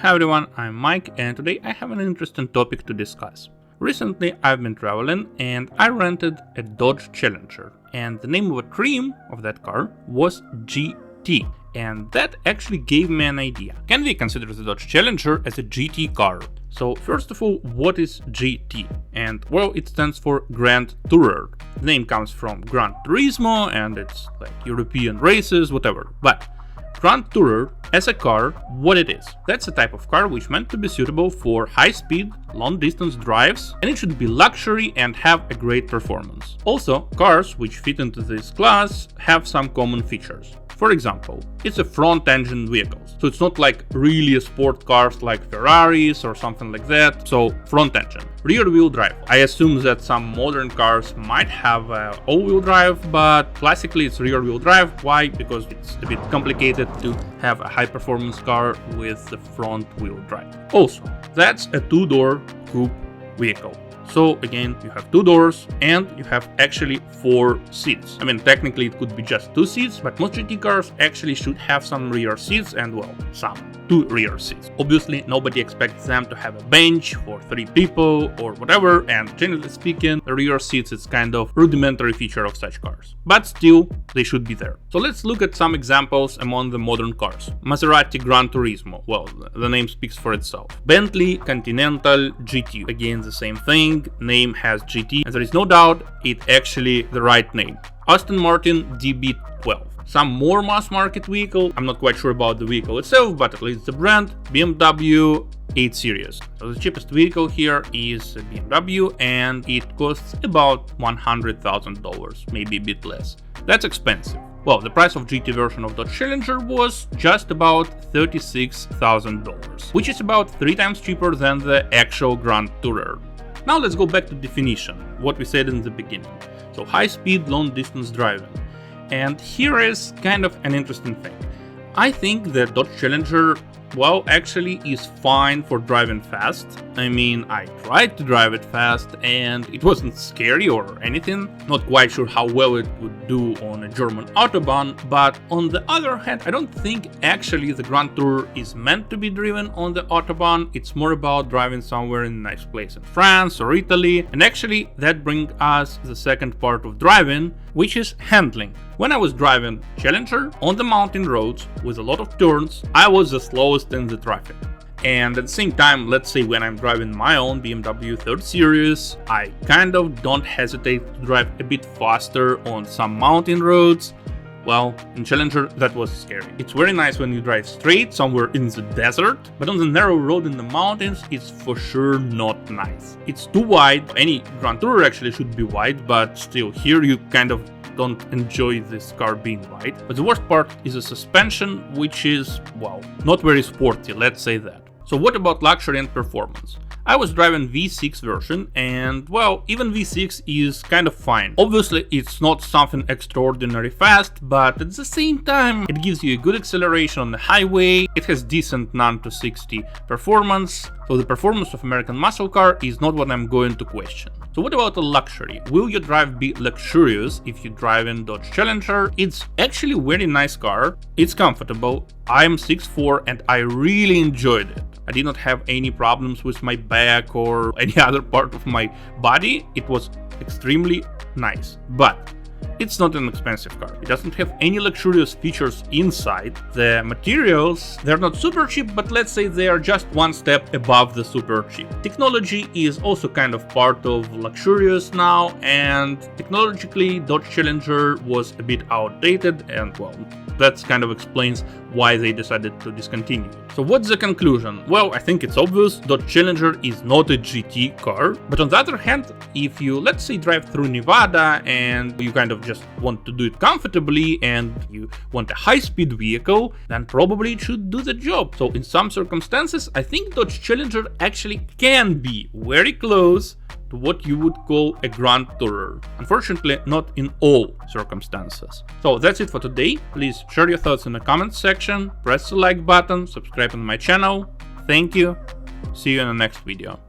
Hi everyone, I'm Mike and today I have an interesting topic to discuss. Recently I've been traveling and I rented a Dodge Challenger, and the name of a trim of that car was GT, and that actually gave me an idea. Can we consider the Dodge Challenger as a GT car? So first of all, what is GT? And well, it stands for Grand Tourer. The name comes from Gran Turismo and it's like European races, whatever. But Grand Tourer as a car, what it is? That's a type of car which meant to be suitable for high-speed, long-distance drives, and it should be luxury and have a great performance. Also, cars which fit into this class have some common features. For example, it's a front-engine vehicle, so it's not like really a sport cars like Ferraris or something like that, so front-engine. Rear-wheel drive. I assume that some modern cars might have all-wheel drive, but classically it's rear-wheel drive. Why? Because it's a bit complicated to have a high-performance car with the front-wheel drive. Also, that's a two-door coupe vehicle. So again, you have two doors and you have actually 4 seats. I mean, technically it could be just 2 seats, but most GT cars actually should have some rear seats and, well, some 2 rear seats. Obviously, nobody expects them to have a bench for 3 people or whatever, and generally speaking, the rear seats is kind of rudimentary feature of such cars. But still, they should be there. So let's look at some examples among the modern cars. Maserati Gran Turismo, well, the name speaks for itself. Bentley Continental GT, again the same thing, name has GT, and there is no doubt it's actually the right name. Aston Martin DB12. Some more mass market vehicle, I'm not quite sure about the vehicle itself, but at least the brand, BMW 8 Series. So the cheapest vehicle here is a BMW and it costs about $100,000, maybe a bit less. That's expensive. Well, the price of GT version of Dodge Challenger was just about $36,000, which is about 3 times cheaper than the actual Grand Tourer. Now let's go back to definition, what we said in the beginning. So high-speed, long-distance driving. And here is kind of an interesting thing. I think that Dodge Challenger, well, actually is fine for driving fast. I mean, I tried to drive it fast and it wasn't scary or anything. Not quite sure how well it would do on a German Autobahn, but on the other hand, I don't think actually the Grand Tourer is meant to be driven on the Autobahn. It's more about driving somewhere in a nice place in France or Italy. And actually that brings us the second part of driving, which is handling. When I was driving Challenger on the mountain roads with a lot of turns, I was the slowest in the traffic. And at the same time, let's say when I'm driving my own BMW 3rd Series, I kind of don't hesitate to drive a bit faster on some mountain roads. Well, in Challenger, that was scary. It's very nice when you drive straight somewhere in the desert, but on the narrow road in the mountains, it's for sure not nice. It's too wide. Any Grand Tourer actually should be wide, but still, here you kind of don't enjoy this car being wide. But the worst part is the suspension, which is, well, not very sporty, let's say that. So what about luxury and performance? I was driving V6 version and, well, even V6 is kind of fine. Obviously, it's not something extraordinary fast, but at the same time, it gives you a good acceleration on the highway, it has decent 0 to 60 performance, so the performance of American muscle car is not what I'm going to question. So what about the luxury? Will your drive be luxurious if you drive in Dodge Challenger? It's actually a very nice car, it's comfortable, I'm 6'4" and I really enjoyed it. I did not have any problems with my back or any other part of my body. It was extremely nice, but it's not an expensive car. It doesn't have any luxurious features inside. The materials, they're not super cheap, but let's say they are just one step above the super cheap. Technology is also kind of part of luxurious now, and technologically Dodge Challenger was a bit outdated, and well, that kind of explains why they decided to discontinue it. So what's the conclusion? Well, I think it's obvious, Dodge Challenger is not a GT car, but on the other hand, if you, let's say, drive through Nevada and you kind of just want to do it comfortably and you want a high-speed vehicle, then probably it should do the job. So in some circumstances, I think Dodge Challenger actually can be very close to what you would call a Grand Tourer. Unfortunately, not in all circumstances. So that's it for today. Please share your thoughts in the comments section, press the like button, subscribe on my channel. Thank you. See you in the next video.